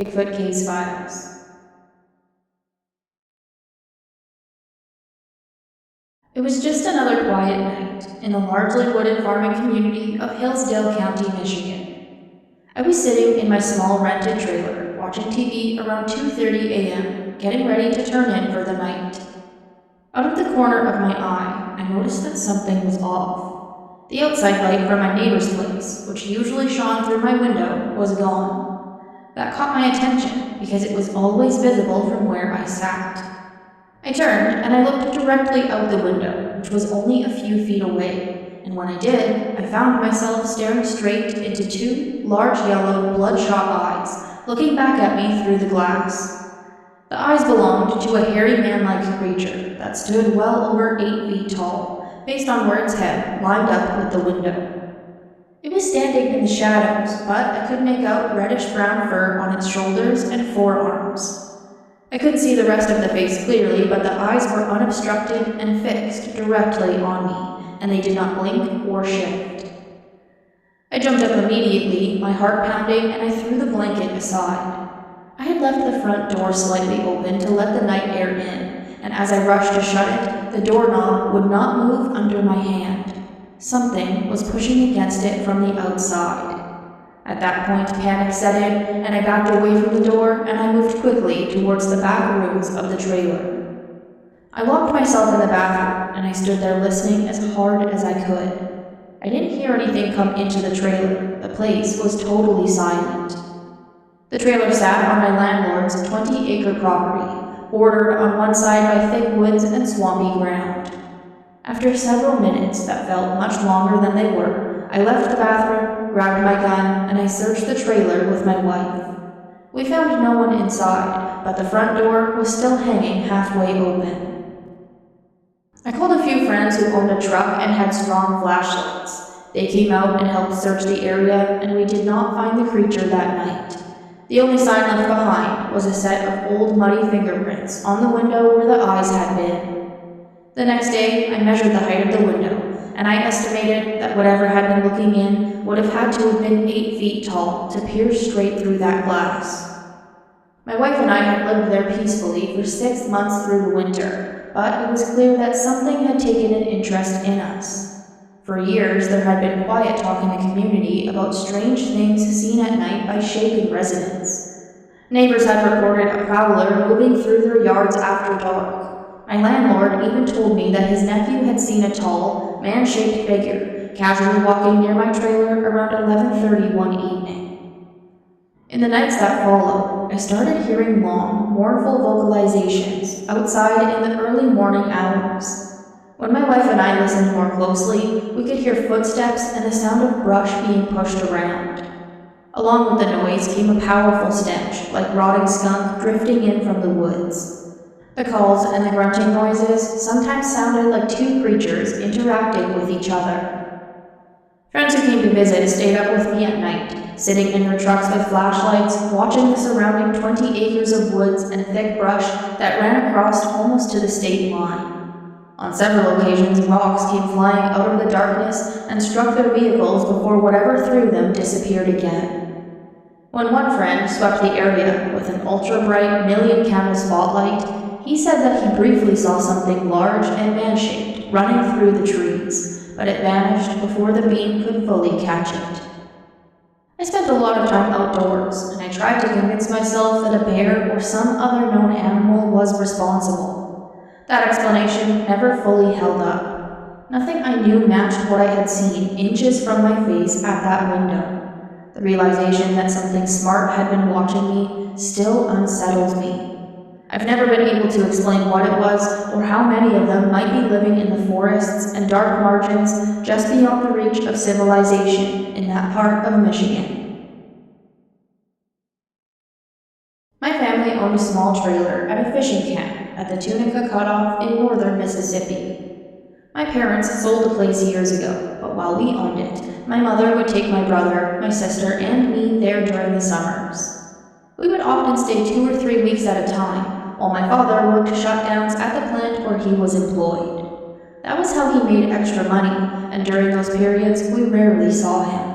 Bigfoot Case Files. It was just another quiet night in the largely wooded farming community of Hillsdale County, Michigan. I was sitting in my small rented trailer watching TV around 2:30 a.m., getting ready to turn in for the night. Out of the corner of my eye, I noticed that something was off. The outside light from my neighbor's place, which usually shone through my window, was gone. That caught my attention because it was always visible from where I sat. I turned and I looked directly out the window, which was only a few feet away, and when I did, I found myself staring straight into two large yellow, bloodshot eyes, looking back at me through the glass. The eyes belonged to a hairy man-like creature that stood well over 8 feet tall, based on where its head lined up with the window. It was standing in the shadows, but I could make out reddish-brown fur on its shoulders and forearms. I couldn't see the rest of the face clearly, but the eyes were unobstructed and fixed directly on me, and they did not blink or shift. I jumped up immediately, my heart pounding, and I threw the blanket aside. I had left the front door slightly open to let the night air in, and as I rushed to shut it, the doorknob would not move under my hand. Something was pushing against it from the outside. At that point, panic set in, and I backed away from the door, and I moved quickly towards the back rooms of the trailer. I locked myself in the bathroom, and I stood there listening as hard as I could. I didn't hear anything come into the trailer. The place was totally silent. The trailer sat on my landlord's 20-acre property, bordered on one side by thick woods and swampy ground. After several minutes that felt much longer than they were, I left the bathroom, grabbed my gun, and I searched the trailer with my wife. We found no one inside, but the front door was still hanging halfway open. I called a few friends who owned a truck and had strong flashlights. They came out and helped search the area, and we did not find the creature that night. The only sign left behind was a set of old muddy fingerprints on the window where the eyes had been. The next day, I measured the height of the window, and I estimated that whatever had been looking in would have had to have been 8 feet tall to pierce straight through that glass. My wife and I had lived there peacefully for 6 months through the winter, but it was clear that something had taken an interest in us. For years, there had been quiet talk in the community about strange things seen at night by shaken residents. Neighbors had reported a prowler moving through their yards after dark. My landlord even told me that his nephew had seen a tall, man-shaped figure casually walking near my trailer around 11:30 one evening. In the nights that followed, I started hearing long, mournful vocalizations outside in the early morning hours. When my wife and I listened more closely, we could hear footsteps and the sound of brush being pushed around. Along with the noise came a powerful stench, like rotting skunk drifting in from the woods. The calls and the grunting noises sometimes sounded like two creatures interacting with each other. Friends who came to visit stayed up with me at night, sitting in their trucks with flashlights, watching the surrounding 20 acres of woods and thick brush that ran across almost to the state line. On several occasions, rocks came flying out of the darkness and struck their vehicles before whatever threw them disappeared again. When one friend swept the area with an ultra-bright million-candle spotlight, he said that he briefly saw something large and man-shaped running through the trees, but it vanished before the beam could fully catch it. I spent a lot of time outdoors, and I tried to convince myself that a bear or some other known animal was responsible. That explanation never fully held up. Nothing I knew matched what I had seen inches from my face at that window. The realization that something smart had been watching me still unsettles me. I've never been able to explain what it was or how many of them might be living in the forests and dark margins just beyond the reach of civilization in that part of Michigan. My family owned a small trailer at a fishing camp at the Tunica Cutoff in northern Mississippi. My parents sold the place years ago, but while we owned it, my mother would take my brother, my sister, and me there during the summers. We would often stay 2 or 3 weeks at a time, while my father worked shutdowns at the plant where he was employed. That was how he made extra money, and during those periods, we rarely saw him.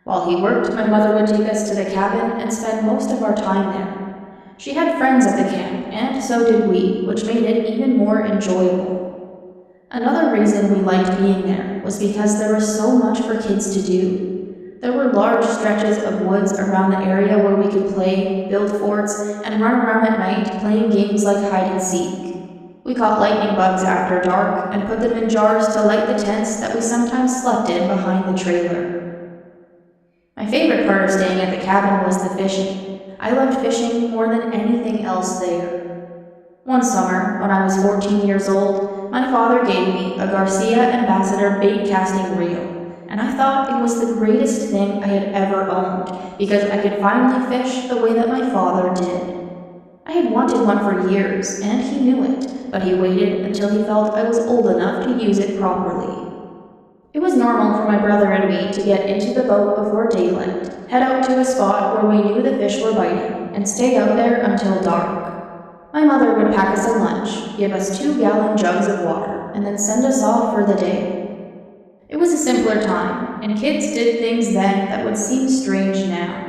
While he worked, my mother would take us to the cabin and spend most of our time there. She had friends at the camp, and so did we, which made it even more enjoyable. Another reason we liked being there was because there was so much for kids to do. There were large stretches of woods around the area where we could play, build forts, and run around at night playing games like hide and seek. We caught lightning bugs after dark and put them in jars to light the tents that we sometimes slept in behind the trailer. My favorite part of staying at the cabin was the fishing. I loved fishing more than anything else there. One summer, when I was 14 years old, my father gave me a Garcia Ambassador bait casting reel, and I thought it was the greatest thing I had ever owned because I could finally fish the way that my father did. I had wanted one for years, and he knew it, but he waited until he felt I was old enough to use it properly. It was normal for my brother and me to get into the boat before daylight, head out to a spot where we knew the fish were biting, and stay out there until dark. My mother would pack us a lunch, give us 2-gallon jugs of water, and then send us off for the day. It was a simpler time, and kids did things then that would seem strange now.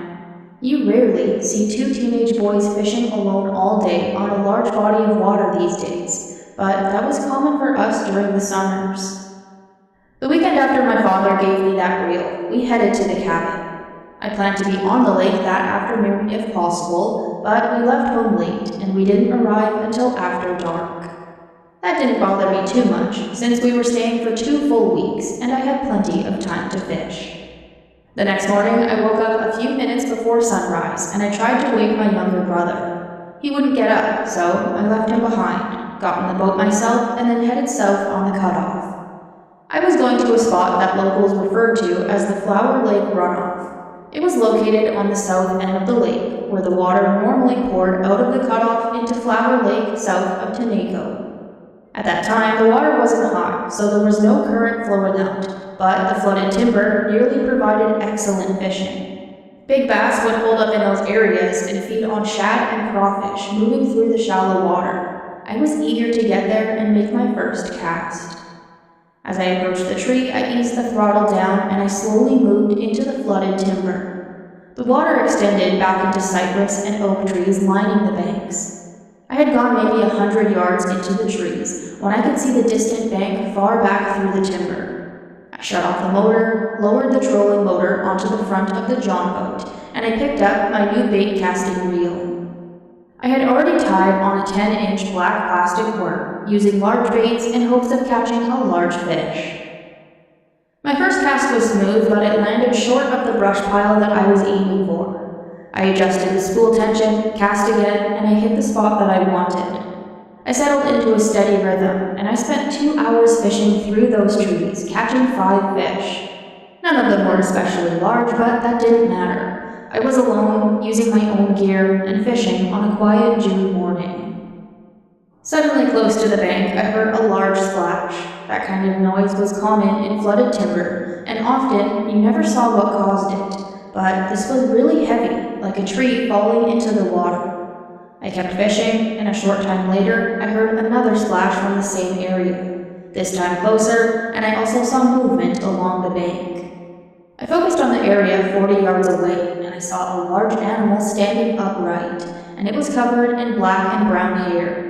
You rarely see 2 teenage boys fishing alone all day on a large body of water these days, but that was common for us during the summers. The weekend after my father gave me that reel, we headed to the cabin. I planned to be on the lake that afternoon if possible, but we left home late and we didn't arrive until after dark. That didn't bother me too much, since we were staying for 2 full weeks and I had plenty of time to fish. The next morning, I woke up a few minutes before sunrise, and I tried to wake my younger brother. He wouldn't get up, so I left him behind, got in the boat myself, and then headed south on the cutoff. I was going to a spot that locals referred to as the Flower Lake Runoff. It was located on the south end of the lake, where the water normally poured out of the cutoff into Flower Lake south of Tenneco. At that time, the water wasn't high, so there was no current flowing out, but the flooded timber nearly provided excellent fishing. Big bass would hold up in those areas and feed on shad and crawfish moving through the shallow water. I was eager to get there and make my first cast. As I approached the tree, I eased the throttle down and I slowly moved into the flooded timber. The water extended back into cypress and oak trees lining the banks. I had gone maybe 100 yards into the trees when I could see the distant bank far back through the timber. I shut off the motor, lowered the trolling motor onto the front of the john boat, and I picked up my new bait casting reel. I had already tied on a 10-inch black plastic worm, using large baits in hopes of catching a large fish. My first cast was smooth, but it landed short of the brush pile that I was aiming for. I adjusted the spool tension, cast again, and I hit the spot that I wanted. I settled into a steady rhythm, and I spent 2 hours fishing through those trees, catching 5 fish. None of them were especially large, but that didn't matter. I was alone, using my own gear, and fishing on a quiet June morning. Suddenly close to the bank, I heard a large splash. That kind of noise was common in flooded timber, and often you never saw what caused it. But this was really heavy, like a tree falling into the water. I kept fishing, and a short time later, I heard another splash from the same area. This time closer, and I also saw movement along the bank. I focused on the area 40 yards away, and I saw a large animal standing upright, and it was covered in black and brown hair.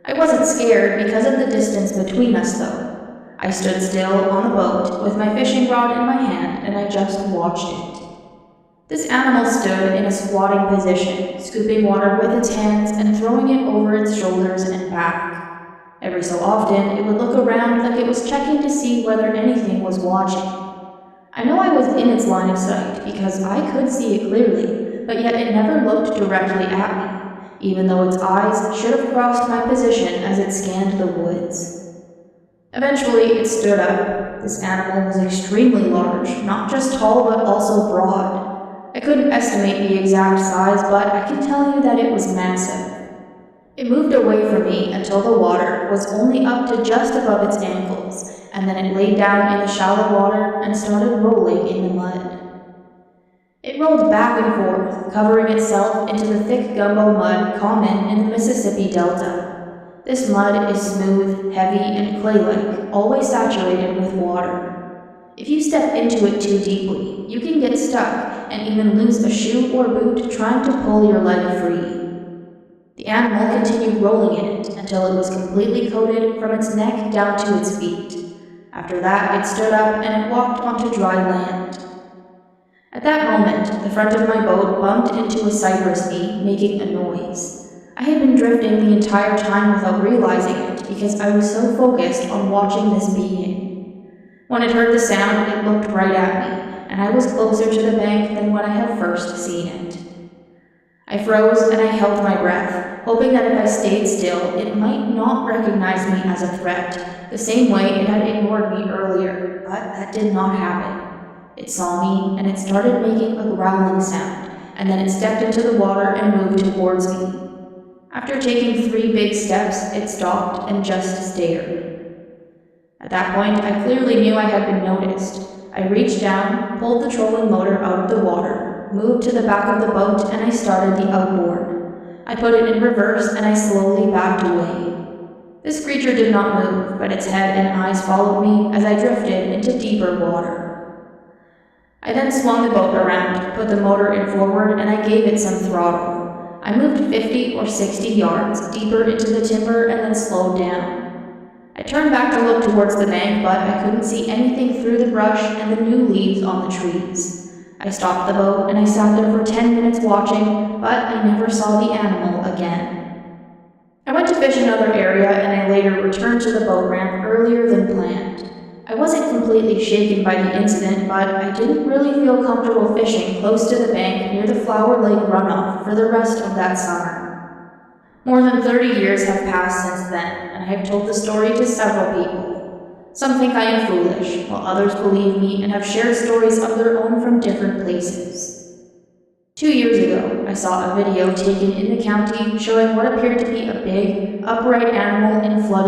I wasn't scared because of the distance between us, though. I stood still on the boat with my fishing rod in my hand, and I just watched it. This animal stood in a squatting position, scooping water with its hands and throwing it over its shoulders and back. Every so often, it would look around like it was checking to see whether anything was watching. I know I was in its line of sight because I could see it clearly, but yet it never looked directly at me, even though its eyes should have crossed my position as it scanned the woods. Eventually, it stood up. This animal was extremely large, not just tall but also broad. I couldn't estimate the exact size, but I can tell you that it was massive. It moved away from me until the water was only up to just above its ankles, and then it laid down in the shallow water and started rolling in the mud. It rolled back and forth, covering itself into the thick gumbo mud common in the Mississippi Delta. This mud is smooth, heavy, and clay-like, always saturated with water. If you step into it too deeply, you can get stuck and even lose a shoe or boot trying to pull your leg free. The animal continued rolling in it until it was completely coated from its neck down to its feet. After that, it stood up and it walked onto dry land. At that moment, the front of my boat bumped into a cypress knee, making a noise. I had been drifting the entire time without realizing it because I was so focused on watching this being. When it heard the sound, it looked right at me, and I was closer to the bank than when I had first seen it. I froze and I held my breath, hoping that if I stayed still, it might not recognize me as a threat, the same way it had ignored me earlier, but that did not happen. It saw me, and it started making a growling sound, and then it stepped into the water and moved towards me. After taking 3 big steps, it stopped and just stared. At that point, I clearly knew I had been noticed. I reached down, pulled the trolling motor out of the water, moved to the back of the boat, and I started the outboard. I put it in reverse, and I slowly backed away. This creature did not move, but its head and eyes followed me as I drifted into deeper water. I then swung the boat around, put the motor in forward, and I gave it some throttle. I moved 50 or 60 yards deeper into the timber and then slowed down. I turned back to look towards the bank, but I couldn't see anything through the brush and the new leaves on the trees. I stopped the boat and I sat there for 10 minutes watching, but I never saw the animal again. I went to fish another area and I later returned to the boat ramp earlier than planned. I wasn't completely shaken by the incident, but I didn't really feel comfortable fishing close to the bank near the Flower Lake runoff for the rest of that summer. More than 30 years have passed since then, and I have told the story to several people. Some think I am foolish, while others believe me and have shared stories of their own from different places. 2 years ago, I saw a video taken in the county showing what appeared to be a big, upright animal in flooded